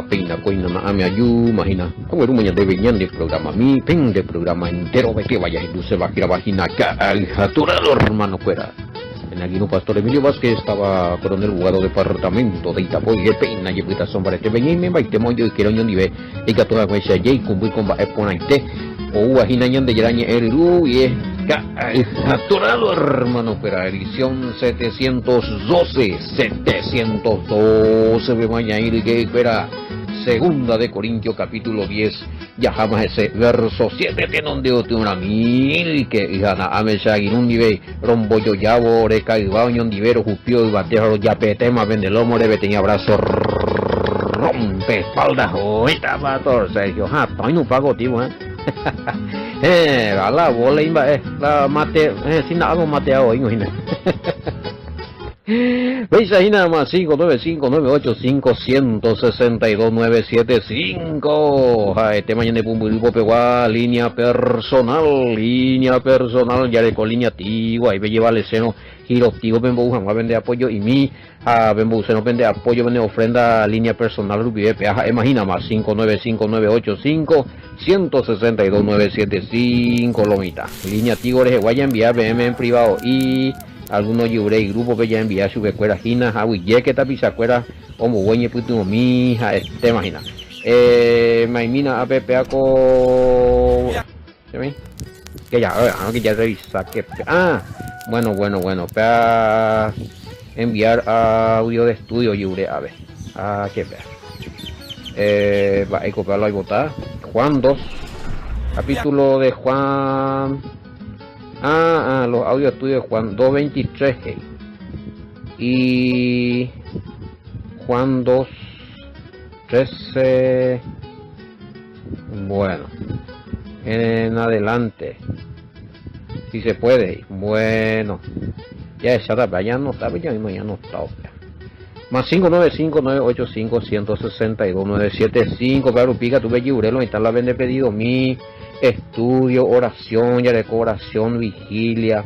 Pina Coina Ame Ayu Mahina. Como era mañana de venían de programa mi pen de programa entero que vaya y se va a ir a vagina aljaturado hermano fuera. En Aguino Pastor Emilio Vázquez estaba coronel jugado departamento de Itapoy y Peina y Pita Sombra te venía y me baite moyo y quiero yo ni ve y que toda con ese Jay con va a poner o vagina de Yaraña el y aljaturado hermano fuera edición 712 de mañana y que fuera segunda de Corintios capítulo 10 ya jamás ese verso 7 tiene donde otro una mil que gana amesa y un nivel rombo yo ya bore caibao y un nivero jupio y batero ya petema vendelomo debe tenía brazo rompe espalda joita pator Sergio ja toy no pago tipo la bola imba la mate sin algo mate hoy no veis ahí nada más 595-985-162-975 este mañana de Pumbulipo Pegua línea personal ya de con línea tigua ahí me lleva el seno giro tigo vengo va a vender apoyo y mi vengo se no vende apoyo vende ofrenda línea personal rubí peaja imagina más 595-985-162-975 lomita línea tigores de guaya enviar BM en privado y algunos yure y grupo que ya envía su becuera jina hawi ye que tapisa cuera como bueñe puto mi hija te imagina maimina apepeaco que ya revisa que bueno para enviar audio de estudio yure a ver que ver va a copiarlo y votar Juan 2 capítulo de Juan los audios estudios de Juan 2.23 y Juan 2.13 bueno en adelante si se puede bueno ya ya no está ya no está más 595-985-162-975 para Upica tuve Yurelo y está la vende pedido mi estudio, oración, ya de oración, vigilia,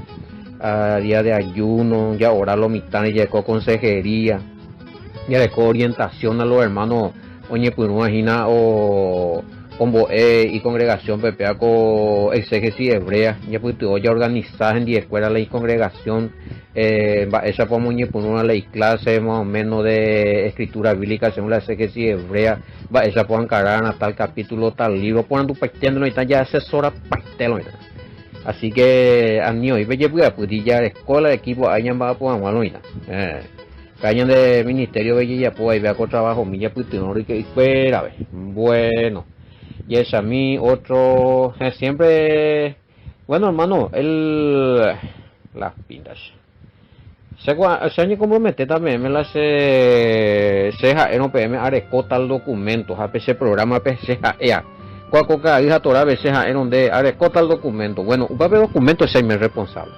día de ayuno, ya orar lo mitad, ya de consejería, ya de orientación a los hermanos, oye, pues no imagina o y congregación pepeaco exégesis hebrea, ya pues ya organizar en 10 escuelas la congregación, esa podemos poner una ley clase más o menos de escritura bíblica según la exégesis hebrea, esa puedan encarar a tal capítulo, tal libro, ponen tu paquete, y ya asesora pastel, así que a niños y bella pues ya escuela de equipo hayan va a poder cañan de ministerio bella ya pues vea con trabajo milla pues y que espera bueno y es a mí otro siempre bueno hermano las pintas se año compromete también me la ceja NPM arecota el documento ese programa PCA cuacoca hija tora veces en donde arecota el documento bueno un papel documento es me responsable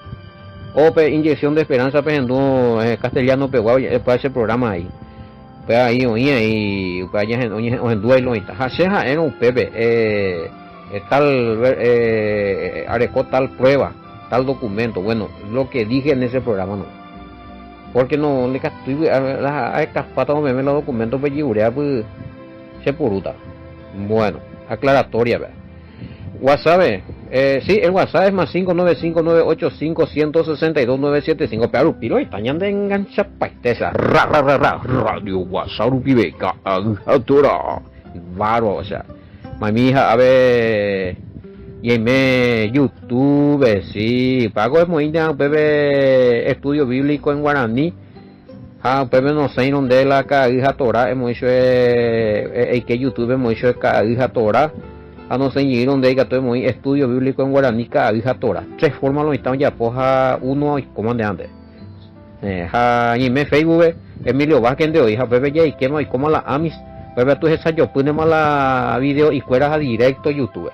o inyección de esperanza pues en castellano pegado para ese programa ahí pues ahí oye y pues allá en duelo y tal ceja en un pepe tal arecó tal prueba tal documento bueno lo que dije en ese programa no porque no le castigo a escapata o me los documentos pues pues se puruta bueno aclaratoria ¿verdad? WhatsApp sí el WhatsApp es más 595-985-162-975 pero piro y tañan de engancha paitesa radio WhatsApp pibeca altura varo o sea mi hija a ver y en YouTube sí pago es muy bebé estudio bíblico en guaraní bebé no sé dónde la hija Torah hemos hecho que YouTube hemos hecho hija Torah no sé ni dónde hay que muy estudio bíblico en guaraní hija Torah tres formas lo están ya poja uno y como de antes y en Facebook Emilio Vázquez de hoy bebé ya y que y como la amis bebé tú esa yo ponemos la video y fueras a directo YouTube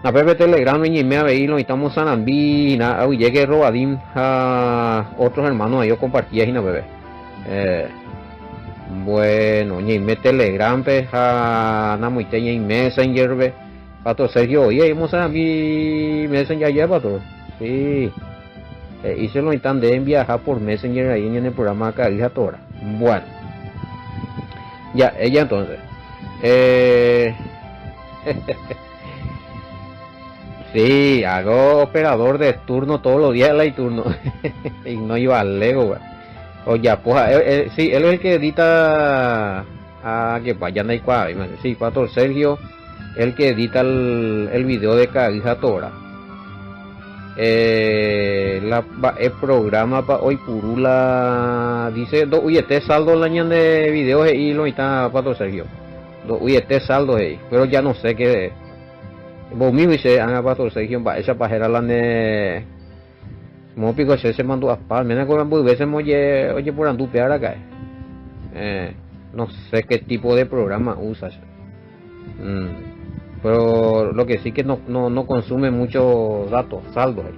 a bebé Telegram y me veílo y estamos sanambí y llegué robadín a otros hermanos ellos compartían y no bebé bueno y me Telegram a namuite y Messenger ve pato Sergio oye vamos a mi Messenger ya pato sí y se lo están de enviar por Messenger ahí en el programa acá hija Tora bueno Ya, ella entonces. Eh, sí, hago operador de turno todos los días y turno. Y no iba al Lego, güey. Oye, pues, sí, él es el que edita a que vayan ahí cuál, sí, Pastor Sergio, el que edita el video de Cabija Tora. El programa para hoy Purula dice, uy, este saldo la ñan de videos y lo está Pastor Sergio. Uy, este saldo ahí, pero ya no sé qué. Vos mismo dice, Ana Pastor Sergio, esa pajera la ne. Mo pico se mandó a pal, me acuerdo muy veces oye por andupear acá. No sé qué tipo de programa usas. Pero lo que sí que no consume muchos datos, saldos ahí.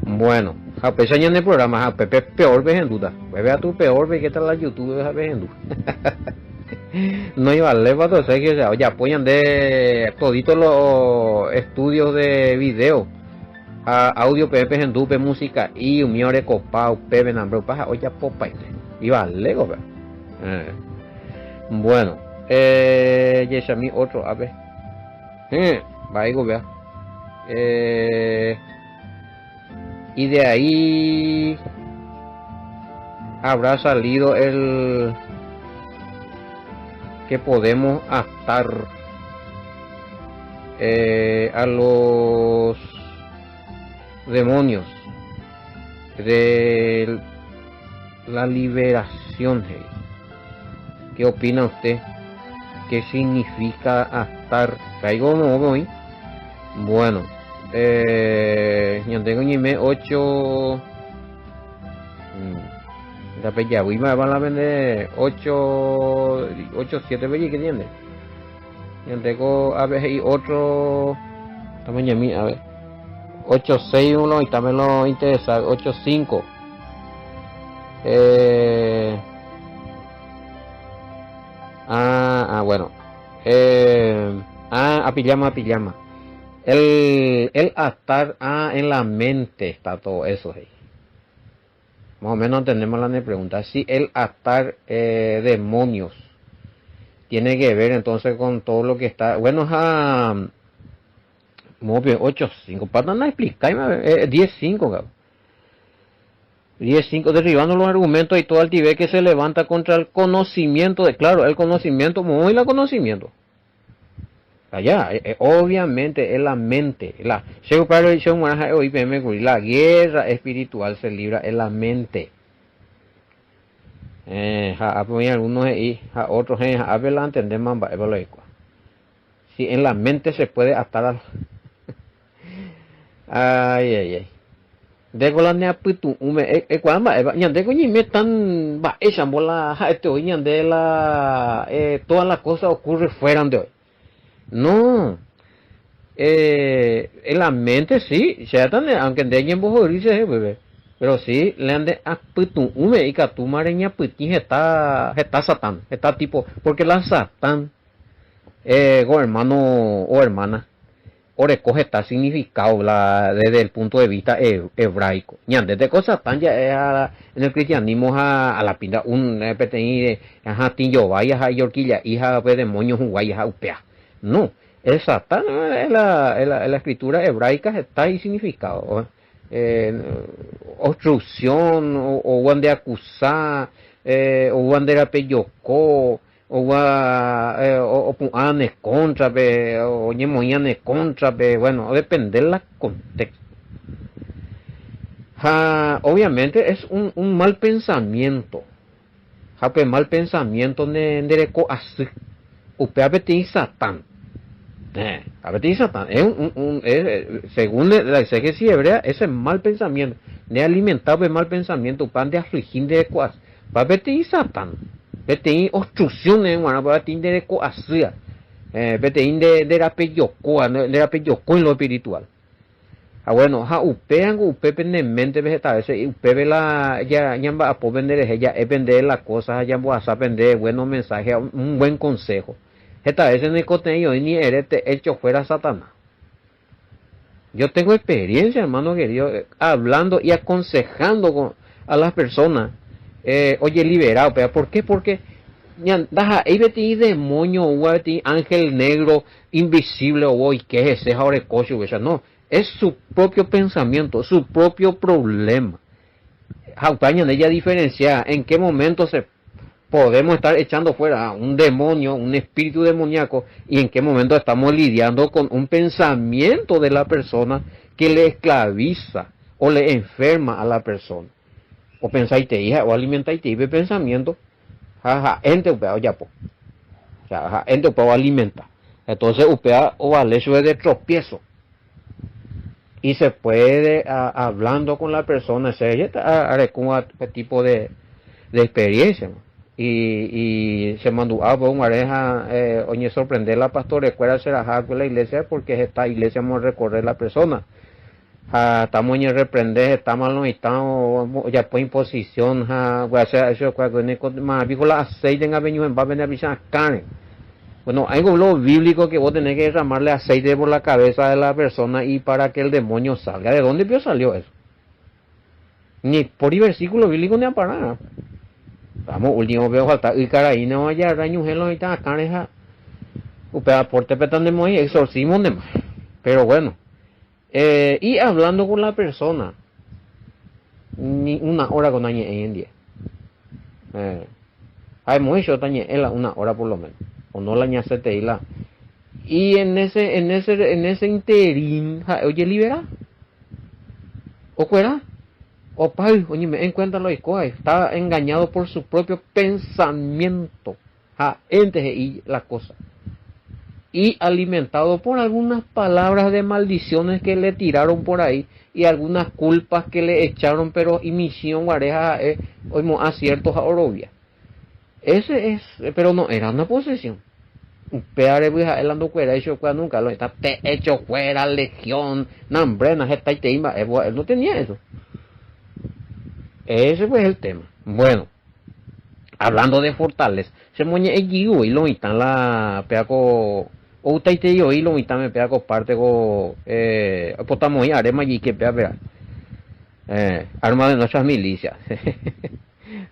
Bueno, a pesar de el programa, a Pepe peor ves en duda. Ve a tu peor, ve que tal la YouTube ves en duda. No iba a leer para todo, que oye, apoyan de toditos los estudios de video. Audio Pepe en dupe música y un miore copao Pepe nambre paja oye popa iba lego bueno ya mi otro a ver va vea y de ahí habrá salido el que podemos atar a los demonios de la liberación. ¿Qué opina usted? ¿Qué significa atar? ¿Caigo no voy? Bueno, yo tengo ñime 8 la pella voy me van a vender 8 7 belli que tiene. Yo tengo a ver y otro tamaño mí a ver 861 y también lo interesa 85 bueno a pijama el atar en la mente está todo eso ahí. Más o menos entendemos la pregunta si el atar demonios tiene que ver entonces con todo lo que está bueno muy bien, 8-5, para no explicarme, 10-5, cabrón. 10-5, derribando los argumentos y todo altivez que se levanta contra el conocimiento, claro, el conocimiento, muy la conocimiento. Allá, obviamente es la mente, la guerra espiritual se libra en la mente. Algunos y otros a ver la entendemos más si en la mente se puede atar a ay de la nea putu cuando ñande coñi me tan va esa bola este hoy ñande la todas las cosas ocurren fuera de hoy no en la mente sí se atan aunque de en vos dice bebé pero sí le ande a putu y que tu mareña putin está satán está tipo porque la satán hermano o hermana o recoge está significado desde el punto de vista hebraico. Desde cosas tan ya en el cristianismo a la pinta un PTI tinyo vaya a yorquilla hija de demonios guayas upea. No, el satán en la escritura hebraica está ahí significado. Obstrucción o de acusar o de peyocó o puanes contra o ñemoñanes contra bueno depende del contexto obviamente es un mal pensamiento mal pensamiento de así upea beti satán satán es según la exégesis hebrea ese mal pensamiento de alimentar de mal pensamiento pan de afligir de cuas va beti satán Betein obstrucciones, bueno, betein de coacia, betein de la peyocoa, de la peyocoa en lo espiritual. Bueno, upean upepe en mente vegetal, ese upepe la ya va a poder vender ella, es vender las cosas, ya voy a vender buenos mensajes, un buen consejo. Esta vez en el contenido ni eres hecho fuera Satanás. Yo tengo experiencia, hermano querido, hablando y aconsejando a las personas. Oye, liberado, pero ¿por qué? Porque Daja, ahí vete demonio, o vete ángel negro, invisible, o ¿qué es ese ahora coche? No, es su propio pensamiento, su propio problema. Jautaña ella diferencia en qué momento se podemos estar echando fuera a un demonio, un espíritu demoníaco, y en qué momento estamos lidiando con un pensamiento de la persona que le esclaviza o le enferma a la persona. O pensáis te hija, o alimentáis te pensamiento, jaja, ente upea ya po. O sea, jaja, ente upea alimenta. Entonces upea o vale eso es de tropiezo. Y se puede, hablando con la persona, se haré como qué tipo de experiencia, ¿no? Y se mandó a una pareja, oye, sorprender la pastora, recuerda ser a la iglesia, porque esta iglesia vamos a recorrer la persona. Estamos en reprender, estamos en estamos ya por imposición, voy a hacer eso, más dijo la aceite en avenida, va a venir a visitar carne. Bueno, hay algo bíblico que vos tenés que derramarle aceite por la cabeza de la persona y para que el demonio salga. ¿De dónde salió eso? Ni por el versículo bíblico ni a parar. Vamos, último veo falta y caray, no vaya raño gelo y tal, careja. Upea porte petan de muy exorcismo de más. Pero bueno, y hablando con la persona, ni una hora con añe en día. Hay mucho tañe una hora por lo menos. O no la ñacete y la. Y en ese interín, oye, libera. O fuera. O pai, oye, me encuentra lo que está engañado por su propio pensamiento. Ente y la cosa. Y alimentado por algunas palabras de maldiciones que le tiraron por ahí y algunas culpas que le echaron, pero y misión guareja oímos aciertos a Orovia. Ese es, pero no era una posesión. Peare buja el ando fuera hecho cuando nunca lo está hecho fuera legión, nambrena, esta y teima, él no tenía eso. Ese fue el tema. Bueno, hablando de fortaleza, se moñe el gigo y lo están la peaco o taite yo y lo están me peaco parte go potamos y arema y que pea arma de nuestras milicias.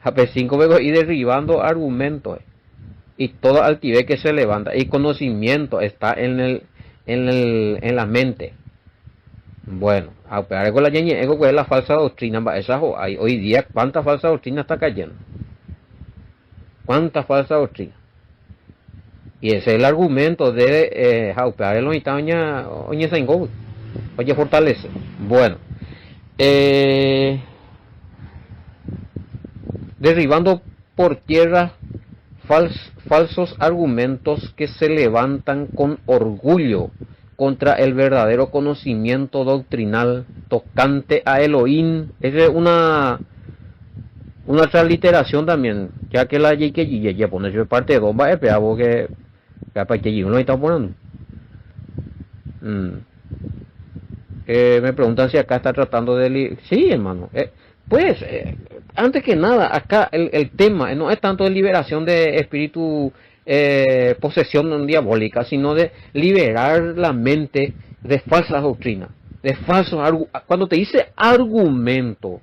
A P5 veo y derribando argumentos y toda altivez que se levanta y conocimiento está en la mente. Bueno, a pegar con la ñeñe, ego es la falsa doctrina, esa hoy día cuánta falsa doctrina está cayendo. Cuánta falsa doctrina. Y ese es el argumento de jaupear el oñitaña oñe sengo, oye fortalece. Bueno, derribando por tierra falsos argumentos que se levantan con orgullo contra el verdadero conocimiento doctrinal tocante a Elohim. Es una transliteración también, ya que la que ya pone yo parte de bomba pero que para que uno está poniendo. Me preguntan si acá está tratando de sí, hermano. Pues, antes que nada, acá el tema no es tanto de liberación de espíritu, posesión diabólica, sino de liberar la mente de falsas doctrinas, de falsos cuando te dice argumento,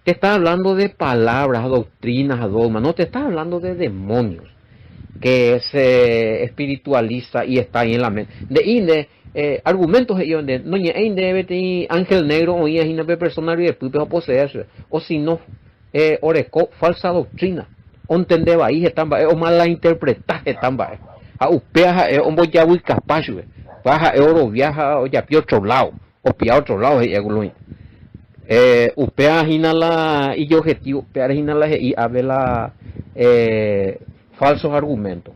te está hablando de palabras, doctrinas, dogmas, no te está hablando de demonios que se espiritualiza y está ahí en la mente. Argumentos ellos de no de ángel negro o una persona y después a poseerse o si no oreco falsa doctrina o entendeba ahí están o mala interpretaje están a upea un boya muy capaz baja oro viaja o ya pio otro lado o pia otro lado y upea hinala y objetivo upea hinala y habla falsos argumentos.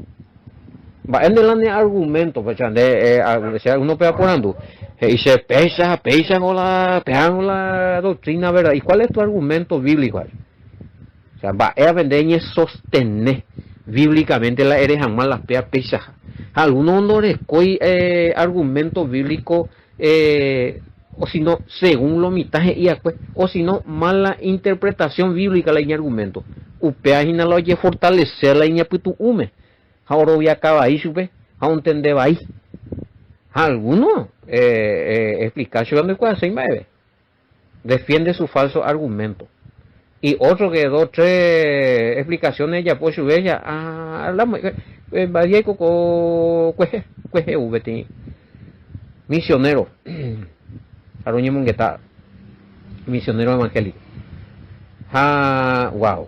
Va en el argumento, pues uno pega por y se pesa con la doctrina, ¿verdad? ¿Y cuál es tu argumento bíblico? O sea, va a vender y sostener bíblicamente la eres jamás las pesas. Algunos no les coy argumento bíblico, o si no, según lo mitaje y después, o si no, mala interpretación bíblica la argumento. Upea y no lo oye fortalecer la iña putu hume. Ahora voy a acabar ahí, supe, a un tendeba ahí. Algunos explicación de cosas, defiende su falso argumento Y otro que dos, tres explicaciones ya pues su bella, hablamos, vaya coco, cueje, misionero, aruñe mongueta, misionero evangélico. Wow,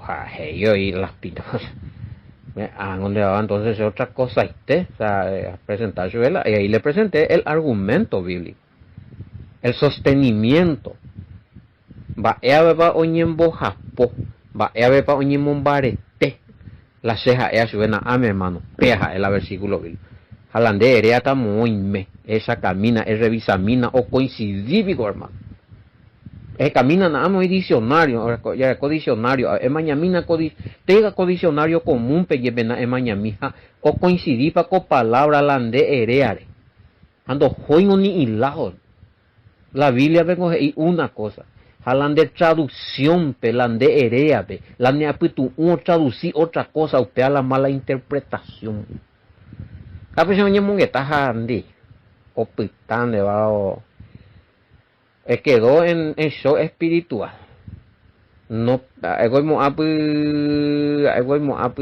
yo y las pitas. Donde va entonces otra cosa, o sea, a presentar su vela, y ahí le presenté el argumento bíblico, el sostenimiento. Va a va oñembo japo, va a ver pa oñembo barete, la ceja ea subena a mi hermano, peja el versículo bíblico. Jalande erea tamoime, esa camina, es revisamina o coincidívico, hermano. Camina nada más diccionario, ya codicionario, mañamina tega codicionario común peyebena mañamija o coincidipa con palabra lande ereare. Ando joino ni hilajo. La Biblia vengo y una cosa. Hablando de traducción, pelande erea, la neapitu, uno traducir otra cosa, usted a la mala interpretación. La persona que mongueta jandi, o pitán de bajo, quedó en show espiritual. No, egoimo api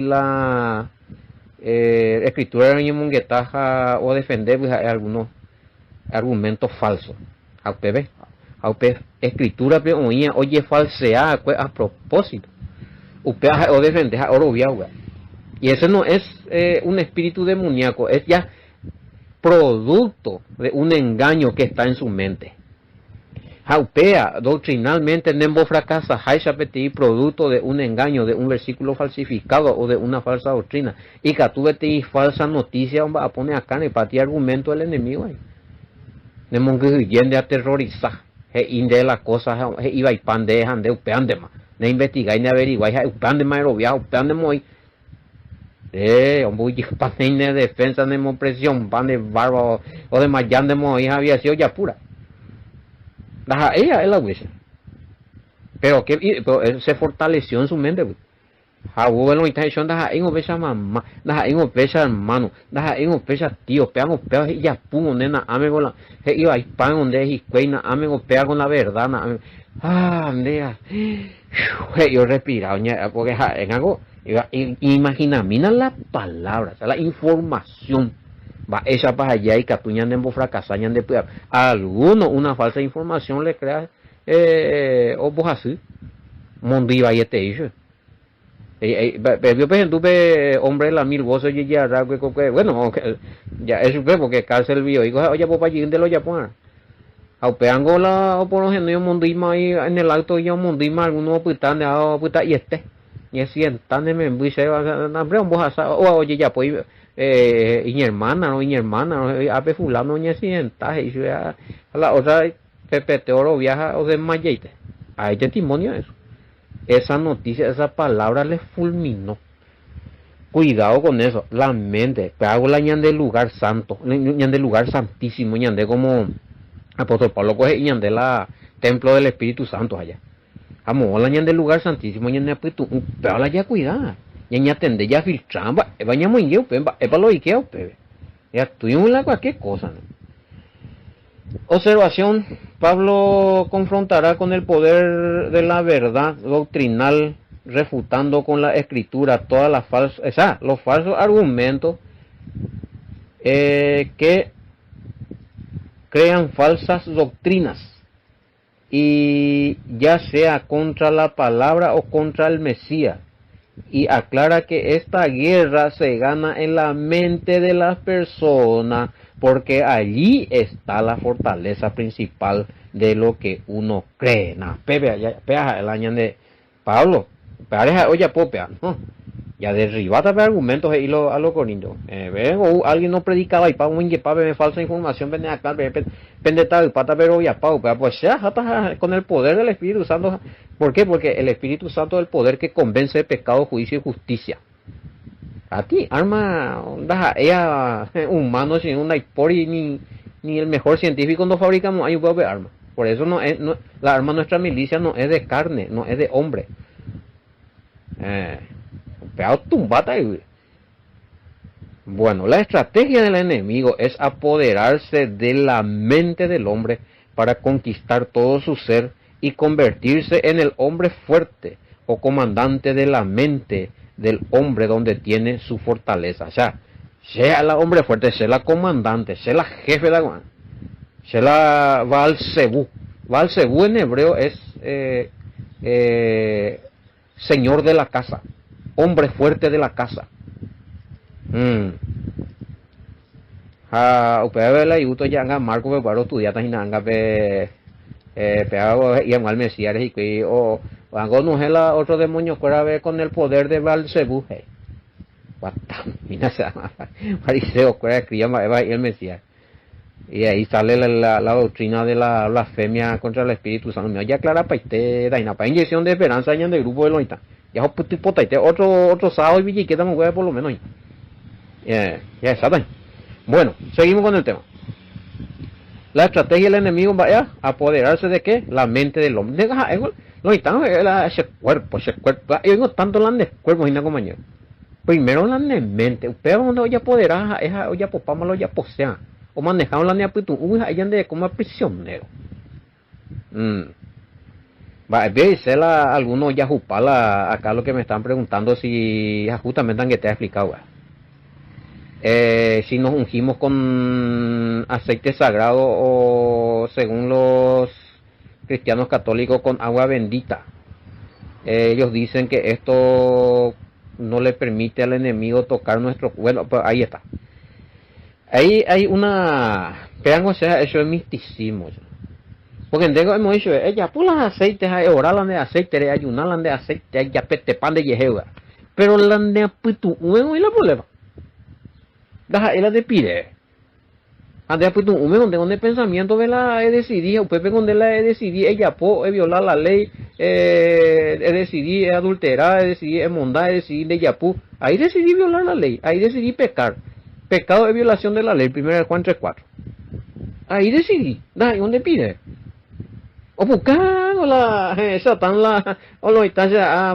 la escritura de mongueta o defender algunos argumentos falsos. A usted ve. Escritura pero oye falseada a propósito usted o defender a oro viagua y ese no es un espíritu demoníaco, es ya producto de un engaño que está en su mente. Jaupea doctrinalmente nembo fracasa haishapeti producto de un engaño, de un versículo falsificado o de una falsa doctrina y que tú vete falsa noticia a poner acá en el patio argumento del enemigo ahí nemo que yende a aterrorizar inde la cosa iba y pan de ande upeande ma ne investigar y ne averiguar y upeande ma viaje upeande moi hombre pan de defensa de presión pan de barba o de mayan de moi había sido ya pura ella es la huesa pero que se fortaleció en su mente bueno, está hecho da en oveja mamá, da en oveja hermano, da en oveja tío, pegan peos y ya pungo nena, ame con la, iba y pan donde y cuena, ame con pega con la verdad, andea, yo respiraba, porque en algo, imagina, mira las palabras, la información, va esa para allá y catuñan de fracasañan de peor, alguno una falsa información le crea, o vos así, mondiva y este hijo. Yo por ejemplo hombre la mil voces y ya bueno ya eso fue porque cárcel vio y oye pues allí de lo ya poner aupeango la o por lo general mondima ahí en el alto ya mondima algunos putan de puta y es sientan me dice hombre un boja oye ya pues y mi hermana a fulano ni sienta y a la otra Pepe Teoro viaja o de Mayete hay testimonio de eso. Esa noticia, esa palabra le fulminó. Cuidado con eso, la mente. Hago la ñan del lugar santo, ñan del lugar santísimo, ñan de como apóstol Pablo coge ñan de la templo del Espíritu Santo allá. Amo la ñan del lugar santísimo, ñan de apitu, pero la ya cuidada. Ñan ya tende ya filtramba, vaya muy yo, para lo ikeo, pebe. Ya tuvimos la cualquier cosa, ¿no? Observación, Pablo confrontará con el poder de la verdad doctrinal, refutando con la escritura todas las falsas, los falsos argumentos que crean falsas doctrinas, y ya sea contra la palabra o contra el Mesías, y aclara que esta guerra se gana en la mente de las personas, porque allí está la fortaleza principal de lo que uno cree. Pea el año de Pablo, pareja, oye, popea, ¿no? Ya derribata argumentos y a los corintios. Alguien no predicaba y pa un me falsa información, ven acá, pende tal pata pero ya pues ya con el poder del Espíritu Santo. ¿Por qué? Porque el Espíritu Santo es el poder que convence de pecado, juicio y justicia. A ti, arma, ella humano sin una hipori ni el mejor científico no fabricamos hay un poco de arma. Por eso la arma de nuestra milicia no es de carne, no es de hombre. Peado tumbata. Bueno, la estrategia del enemigo es apoderarse de la mente del hombre para conquistar todo su ser y convertirse en el hombre fuerte, o comandante de la mente del hombre donde tiene su fortaleza. O sea el hombre fuerte, sea la comandante, sea la jefe de la... sea la Baal-Zebú. Baal-Zebú en hebreo es señor de la casa, hombre fuerte de la casa. Upea la yuto ya anga marco pe baro tu diata hina anga pe pegado y mal mesías y que o ango no es la otro demonio fuera ver con el poder de Baal-Zebú. Mira se fariseo fuera escribía Eva y el mesías. Y ahí sale la doctrina de la blasfemia contra el Espíritu Santo. Ya clara paite daina pa inyección de esperanza en el grupo de loita. Ya potaite otro sábado y villiqueta me hueve por lo menos. Ya está. Bueno, seguimos con el tema. La estrategia del enemigo va a apoderarse de qué? La mente del hombre. Ese cuerpo. Yo no tanto la de cuerpo, sino compañero. Primero la de mente. Usted no ya apoderar, ya popámalo, ya posea. O manejamos la de apitu, allá de como prisionero. Va, veis algunos ya jupala acá lo que me están preguntando si justamente han que te ha explicado. Si nos ungimos con aceite sagrado o según los cristianos católicos con agua bendita. Ellos dicen que esto no le permite al enemigo tocar nuestro... Bueno, pues ahí está. Ahí hay una... Vean, o sea, eso es misticismo. Porque en Dego hemos dicho, ella pues las aceites, oralan de aceite, ayunalan de aceite, ya pete pan de yejeva. Pero la de apitu, no es la problema. La de pire. Ande apitu, donde pensamiento de la he decidido, Pepe donde la he decidido, ella po, violar la ley, he decidido adulterar, he decidido mondar, he decidido de yapú. Ahí decidí violar la ley, ahí decidí pecar. Pecado de violación de la ley, 1 Juan 3:4. Ahí decidí, ¿dónde pide? O buscando la Satán la o lo está ya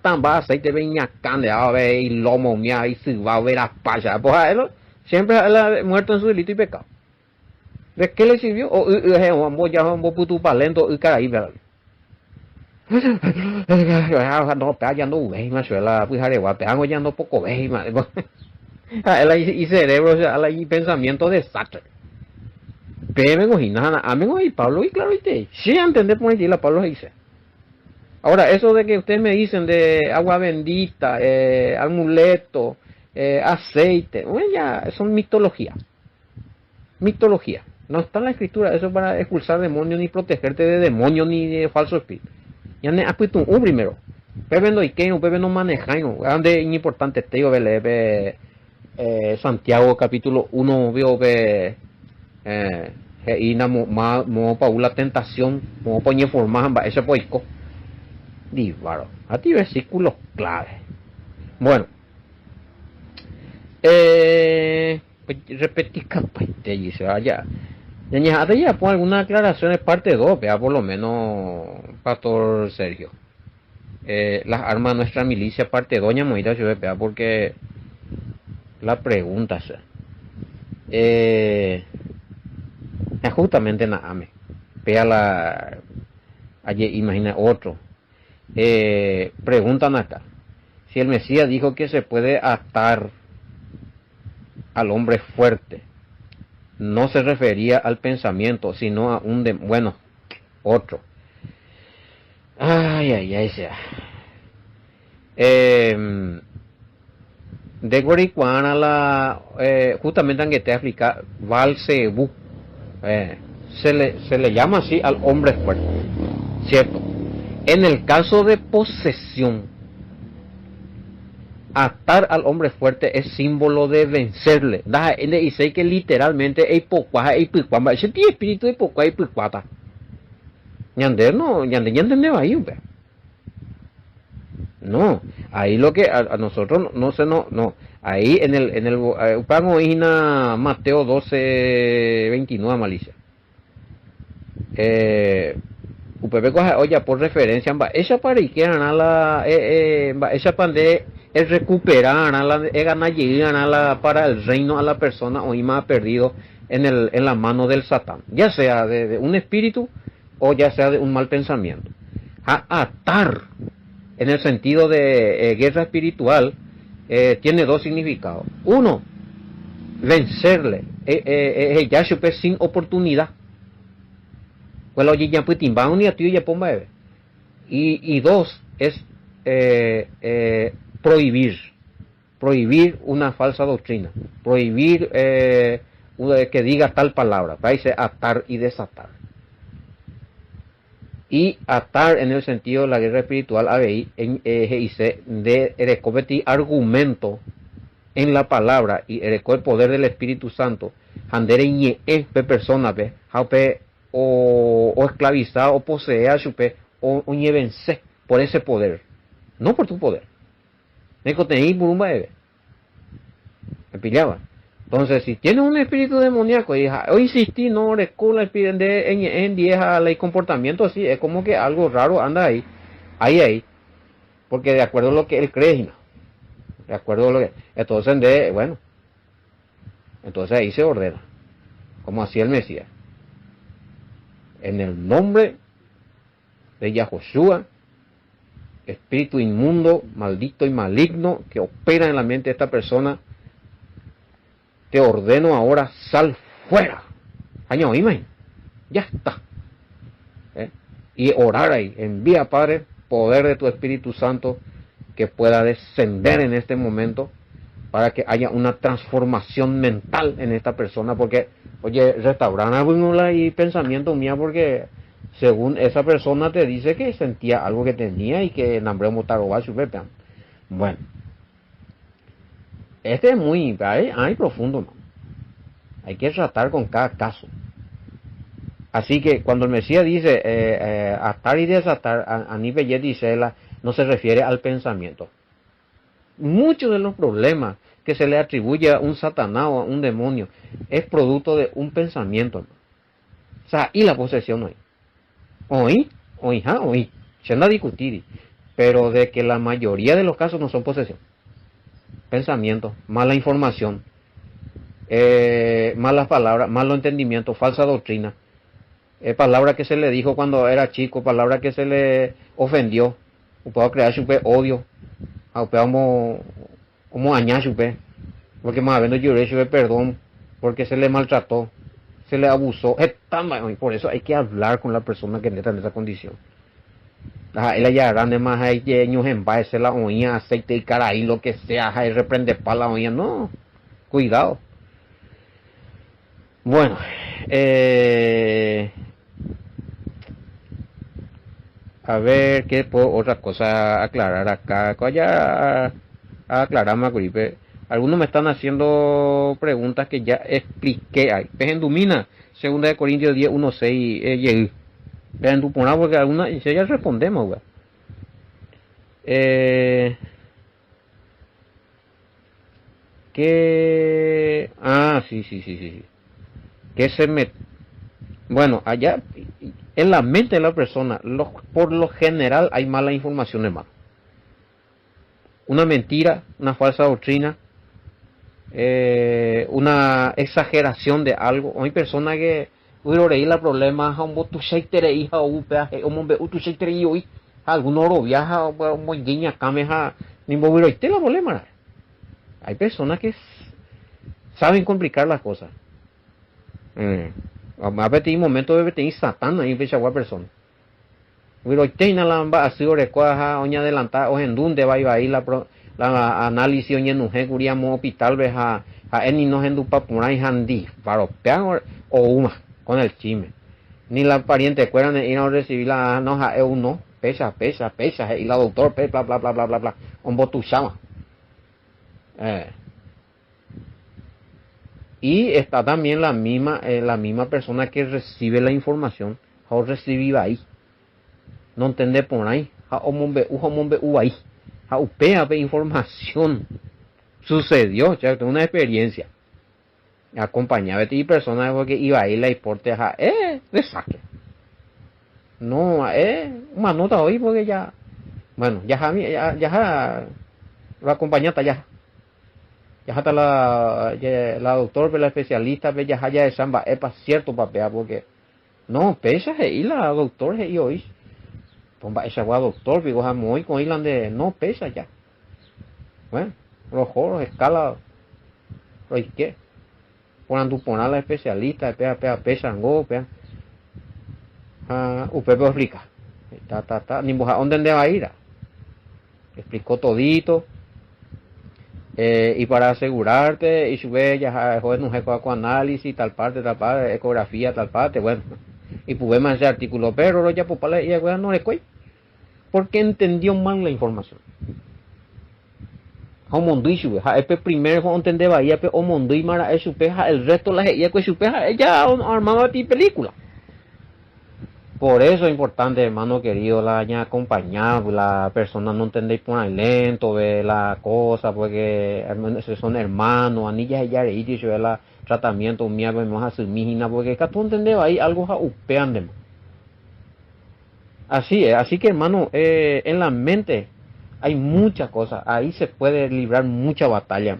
tan va aceite veña can de ave y lomo mía y se va a ver a paya. Pues a él siempre la muerto en su delito y pecado. ¿De qué le sirvió? O ya un puto palento y caray, ¿verdad? No, ya no ve, más la pues aregua, pegango ya no poco ve, y cerebro, o sea, hay pensamiento desastre. Pero y nada, amigo y Pablo y claro y sí entender por aquí la Pablo dice. Ahora eso de que ustedes me dicen de agua bendita, amuleto, aceite, bueno, ya son mitología. Mitología. No está en la escritura eso para expulsar demonios ni protegerte de demonios ni de falso espíritu. Ya ne apuesto un primero. Pero no y que un bebé no maneja, no. Ande importante te digo Santiago capítulo 1 veo y mo paula tentación mo poñe forma ese poico divaro a ti versículos clave. Bueno, repetir capaite y se vaya ya pon algunas aclaraciones parte 2 vea por lo menos Pastor Sergio. Las armas de nuestra milicia parte doña Moira yo vea porque la pregunta justamente nada me vea la ayer imagina otro preguntan acá si el Mesías dijo que se puede atar al hombre fuerte, no se refería al pensamiento sino a un bueno otro sea de Guaricuana la justamente en que te explica Baal-Zebú se le llama así al hombre fuerte, cierto. En el caso de posesión, atar al hombre fuerte es símbolo de vencerle. Y sé que literalmente ese tiene espíritu de pocuá y picuata. Ñander ahí, no, ahí lo que a nosotros no, ahí en el pago ina Mateo 12:29 malicia. UPP coja oye por referencia esa para que la esa pande es recuperar ganar para el reino a la persona o más perdido en la mano del Satán, ya sea de un espíritu o ya sea de un mal pensamiento. A atar en el sentido de guerra espiritual, tiene dos significados. Uno, vencerle, ya supe sin oportunidad. Pues lo ya pues timbao ni a ti ya pomba. Y dos, es prohibir una falsa doctrina, prohibir que diga tal palabra, parece atar y desatar. Y atar en el sentido de la guerra espiritual, de recobeti argumento en la palabra y el poder del Espíritu Santo, handere ñe persona o esclavizar o poseer o vencer por ese poder, no por tu poder. Me pillaba. Entonces, si tienes un espíritu demoníaco y hoy insistí, no recula en 10 a ley comportamiento así, es como que algo raro anda ahí, porque de acuerdo a lo que él cree, ¿no? De acuerdo a lo que, entonces entonces ahí se ordena, como hacía el Mesías, en el nombre de Yahoshua, espíritu inmundo, maldito y maligno que opera en la mente de esta persona, te ordeno ahora, sal fuera. Año, ya está. Y orar ahí, envía, Padre, poder de tu Espíritu Santo que pueda descender en este momento para que haya una transformación mental en esta persona, porque, oye, restaurar y pensamiento mía, porque según esa persona te dice que sentía algo que tenía y que nombré motaroba super. Bueno, este es muy hay profundo, ¿no? Hay que tratar con cada caso. Así que cuando el Mesías dice atar y desatar, dice, no se refiere al pensamiento. Muchos de los problemas que se le atribuye a un satanás o a un demonio es producto de un pensamiento, ¿no? O sea, y la posesión no hay. Oí. Se anda a discutir. Pero de que la mayoría de los casos no son posesión. Pensamiento, mala información, malas palabras, malo entendimiento, falsa doctrina, palabra que se le dijo cuando era chico, palabra que se le ofendió, o puedo crear su odio, o como añar su porque más habiendo lloré su perdón, porque se le maltrató, se le abusó, por eso hay que hablar con la persona que está en esa condición. Ella ya grande más hay años en base la oía, aceite y caraí, lo que sea, hay reprende para la oía, no, cuidado. Bueno, a ver qué puedo otra cosa aclarar acá. Ya aclarar más, algunos me están haciendo preguntas que ya expliqué ahí. Pejendumina, 2 Corintios 10, 1, 6, Pejendumina, porque algunas ya respondemos, güey. Que sí. Que se me, bueno, allá en la mente de la persona, por lo general hay mala información, hermano. Una mentira, una falsa doctrina, una exageración de algo. Hay personas que la problema, algunos oro viaja, muy guiña, cameja, ni mover la problema. Hay personas que saben complicar las cosas. A veces momento de tener satán ahí fecha a persona. Pero tiene la así recuaja oña adelantada o en donde va a ir la análisis oña nuje curiamo hospital veja a eni no en dupa purai handi para peor o uma con el chisme. Ni la pariente cueran ir a recibir la no ja uno pesa y la doctor bla un botuchama. Y está también la misma persona que recibe la información, o recibe ahí. No entiende por ahí, ahí. Upea información. Sucedió, ya tengo una experiencia. Acompañaba a personas porque iba ahí la importe, desastre. No, una nota hoy porque ya, bueno, ya la acompañata ya. Ya está la doctora, la especialista, ya de samba, es para cierto papel, porque no, pesa y la doctora y hoy. Pomba esa gua doctor, digo, muy con island de no pesa ya. Bueno, los joros, escala, ¿y qué? Ponan tu poner la especialista, pesa, go, pea. Usted me explica. Ni moja, ¿dónde va a ir? Explicó todito. Y para asegurarte, y sube ya, joder, un jeco con análisis, tal parte, ecografía, tal parte, bueno. Y pude más ese artículo, pero ya pues para ella no le coy. Porque entendió mal la información. Homondui sube, el primero entender bahía, pero homondui mara es supeja, el resto la ella que supeja, ella armaba ti película. Por eso es importante, hermano querido, la acompañar, la persona no entender por ahí lento, ve la cosa, porque son hermanos, anillas ella y dice, ve la tratamiento, mía, vemos a su mijina, porque acá tú entendés ahí algo ja upean de. Así es, así que hermano, en la mente hay muchas cosas, ahí se puede librar mucha batalla.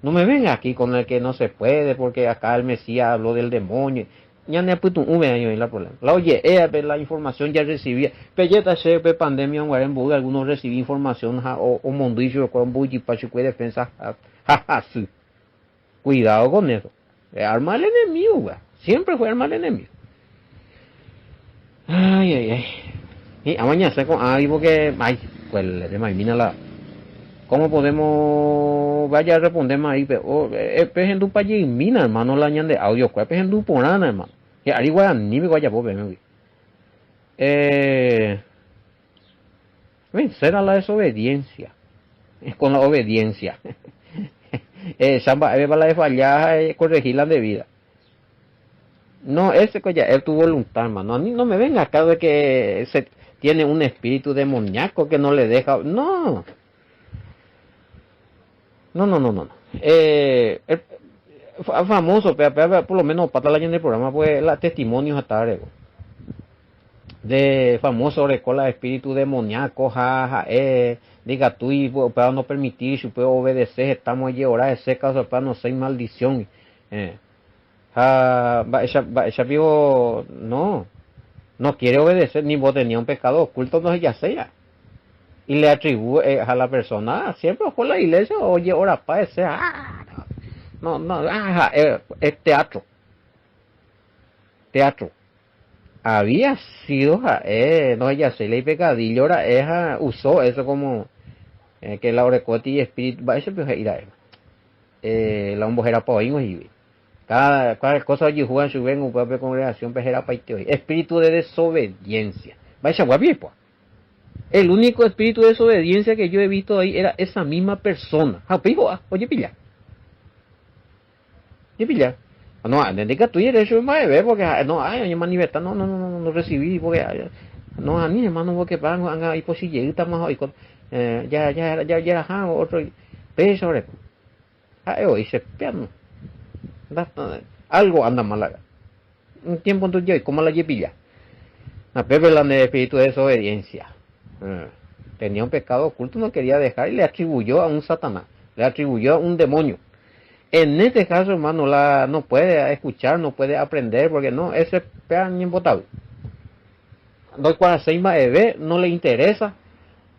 No me venga aquí con el que no se puede, porque acá el Mesías habló del demonio. Ya no puto un año en la problema. La oye, la información ya recibía. Pelleta se pe pandemia en Guarembu, algunos recibí información o mondillo con bully para su defensa. Sí. Cuidado con eso. Arma al enemigo, güey. Siempre fue arma al enemigo. Ay. Y mañana sé con porque ay, pues le imagina la ¿cómo podemos vaya a responder más ahí? Pero en tu país mina, hermano, la ñan de audio, pues en tu ponana, hermano. Y ahí igual ni me vaya a poder, vencer a la desobediencia. Con la obediencia. Samba, la de fallar, corregir la debida. No, ese que ya es tu voluntad, hermano. A mí no me venga acá de que se tiene un espíritu demoníaco que no le deja. No. No. Famoso, por lo menos para la gente del programa, pues, los testimonios hasta de famoso recola espíritu demoníaco, diga tú y para no permitir, si puede obedecer, estamos allí ahora ese caso para no ser maldición. Ella dijo, no quiere obedecer, ni vos tenía un pecado oculto, no ya sea. Y le atribuye a la persona, siempre por la iglesia, oye, ahora para ese, es teatro. Había sido, no ya sé, le pecadillo, ahora usó eso como, que la orecoti y espíritu, va, eso pues ir a él. La mujer para hoy, y cada cosa allí juegan su ven, un propio congregación, pues era para hoy. Espíritu de desobediencia. Vaya guapi, pues. El único espíritu de desobediencia que yo he visto ahí era esa misma persona. Oye, pilla. No, desde que tú eres eso más de porque no hay más libertad, no recibí, porque no a mí hermano, porque van a ir por si llega más hoy con ya otro peso sobre hoy se pierno. Algo anda mal. Un tiempo entonces yo como la llevilla. A Pepe la de espíritu de desobediencia. Tenía un pecado oculto, no quería dejar y le atribuyó a un Satanás, le atribuyó a un demonio. En este caso, hermano, no puede escuchar, no puede aprender, porque no, ese es impotable. Dos cuando seis más de no le interesa,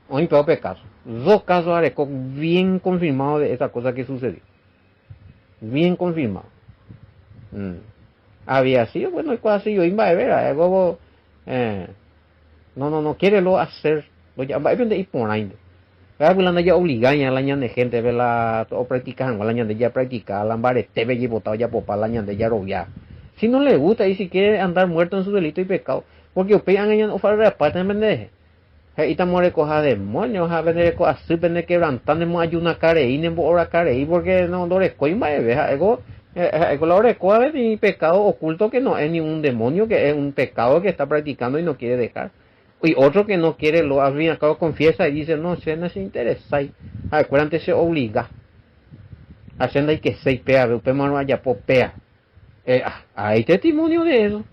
un peor pecado. Dos casos arecó bien confirmados de esa cosa que sucedió. Bien confirmado. Había sido, bueno, y cuando yo iba a ver, no quiere lo hacer, lo llama, es de ir por ahí. Hablando ya obligaña la ñan de gente, verla o practican, la ñan de ya practicar, la ambare te ve botado ya popa la ñan de ya robia. Si no le gusta y si quiere andar muerto en su delito y pecado, porque opean en o para parte en vender. Y estamos recoja demonios, a vender así, vender quebrantando, hemos ayuna careí, nembo ora careí, porque no lo recoy más, ego la recoja de mi pecado oculto que no es ni un demonio, que es un pecado que está practicando y no quiere dejar. Y otro que no quiere, lo al fin y al cabo confiesa y dice, no, se no se interesa. Acuérdate, se obliga. Haciendo ahí que se pea, usted no vaya por pea. Hay testimonio de eso.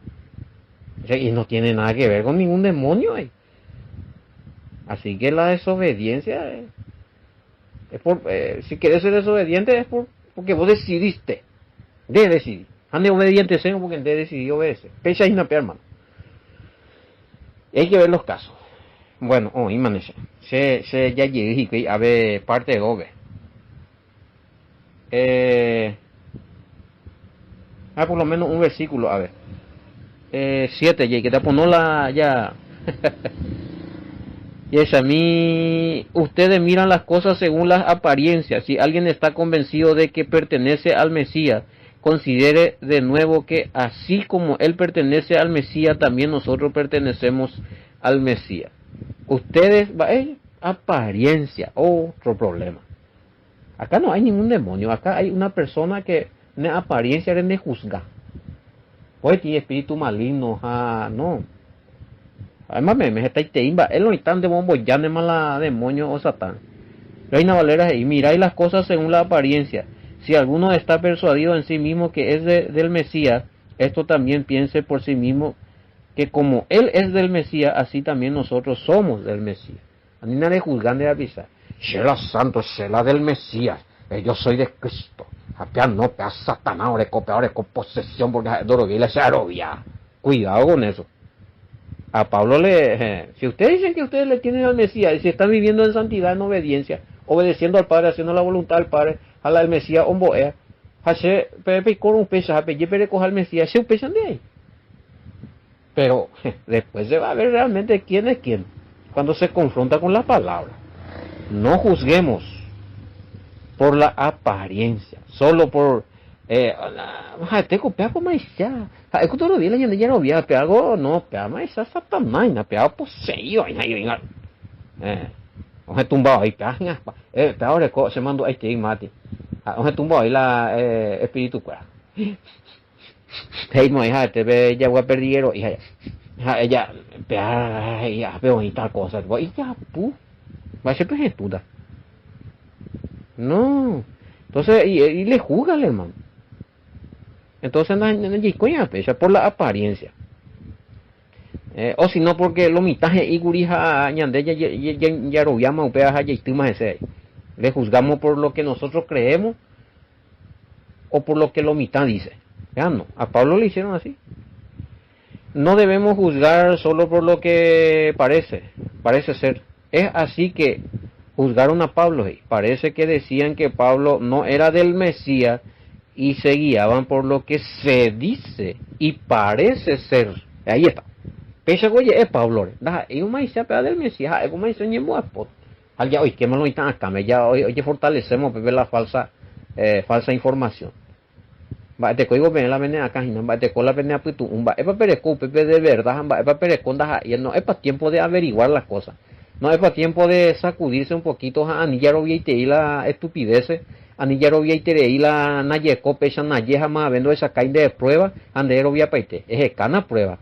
Y no tiene nada que ver con ningún demonio. Así que la desobediencia es por, si quieres ser desobediente es porque vos decidiste. De decidir. Ande obediente, señor, porque de decidir obedecer. Pecha y no pea, hermano. Y hay que ver los casos. Bueno, imagínese. Se ya llegué y a ver parte de Obe. Por lo menos un versículo, a ver. 7, que te ponó la ya. Y es a mí, ustedes miran las cosas según las apariencias. Si alguien está convencido de que pertenece al Mesías, considere de nuevo que así como él pertenece al Mesías, también nosotros pertenecemos al Mesías. Ustedes, apariencia, otro problema. Acá no hay ningún demonio, acá hay una persona que en apariencia de juzga. Pues tiene espíritu maligno, no. Además me está teimba, él no está de bombo ya de mala demonio o satán. Reina Valera, y miráis las cosas según la apariencia. Si alguno está persuadido en sí mismo que es del Mesías, esto también piense por sí mismo que como él es del Mesías, así también nosotros somos del Mesías. A mí nadie juzgan de avisar. Shela santo, Shela del Mesías. Yo soy de Cristo. Apea no, pea Satanás, ahora con posesión, porque Dorovila se arobia. Cuidado con eso. A Pablo si ustedes dicen que ustedes le tienen al Mesías, y si están viviendo en santidad, en obediencia, obedeciendo al Padre, haciendo la voluntad del Padre, a la del Mesías, omboea, hace pepe con un peso, hace pepe coja al Mesías, se pesan de ahí. Pero después se va a ver realmente quién es quién, cuando se confronta con la palabra. No juzguemos por la apariencia, solo por te copia por mais ya. Es que todo bien ya no había algo no, pea mais ya Satanás, na pea poseído ahí venga. Oje tumbado ahí, pea ahora se mandó ahí te mate. Oje tumbado ahí la espíritu cuera. Hey, no, hija, te ve ya voy a perder, hija. Ella, pea, ya veo y tal cosa, y ya, va a ser puta. No. Entonces, y le juzga al hermano. Entonces, no por la apariencia. O si no, porque lo mitaje y gurija ñande ya robiama upea ya istima ese. Le juzgamos por lo que nosotros creemos o por lo que lo mitad dice. Ya no, a Pablo le hicieron así. No debemos juzgar solo por lo que parece ser. Es así que juzgaron a Pablo y parece que decían que Pablo no era del Mesías y se guiaban por lo que se dice y parece ser. Ahí está. Pese oye es Pablo. Y un maíz se pega del Mesías, es un maíz en spot. Alguien hoy que me lo están acá, ya hoy fortalecemos la falsa información. Va te coigo ven la vene acá y no va te cola vene a pitu, va es para pereco pepe de verdad, va es para pereconda y no es para tiempo de averiguar las cosas. No es para tiempo de sacudirse un poquito a anillar y te la estupidez, anillar y te la nayeco pecha nayeja más vendo esa caída de prueba, andero vía paite, es cana prueba.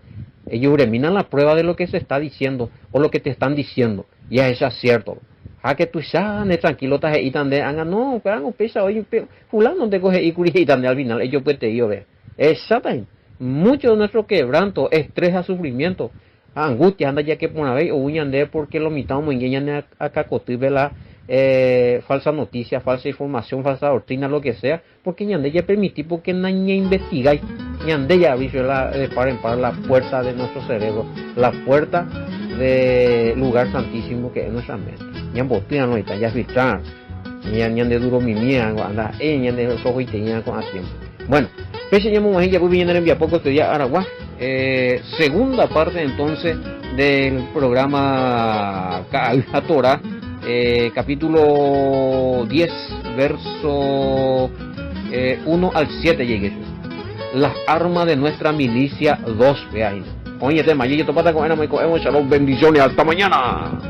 Ellos reminan la prueba de lo que se está diciendo o lo que te están diciendo, y eso es cierto. A que tú ya tranquilo estás ahí también, no, pero no pesa, oye, fulano te coge y curi y también al final, ellos pues te digo, ve, exactamente, mucho de nuestro quebranto, estrés, a sufrimiento, angustia, anda ya que por una vez, o uñande porque lo mitad muy bien acá cotibe la falsa noticia, falsa información, falsa doctrina, lo que sea, porque ñande ya permití, porque nadie investigáis, ñande ya aviso de par en par la puerta de nuestro cerebro, la puerta del lugar santísimo que es nuestra mente. Ñan botina no está, ya filtrar, ñan de duro mi mía, anda, ñan de los ojos y tenían con a tiempo. Bueno, pues señamos ya voy viendo en enviar poco este día Aragua. Segunda parte entonces del programa Calva Torah, capítulo 10, verso 1 al 7 llegué. Las armas de nuestra milicia 2, veáis. Oye, tema, yo te pata con hemos shalom, bendiciones, hasta mañana.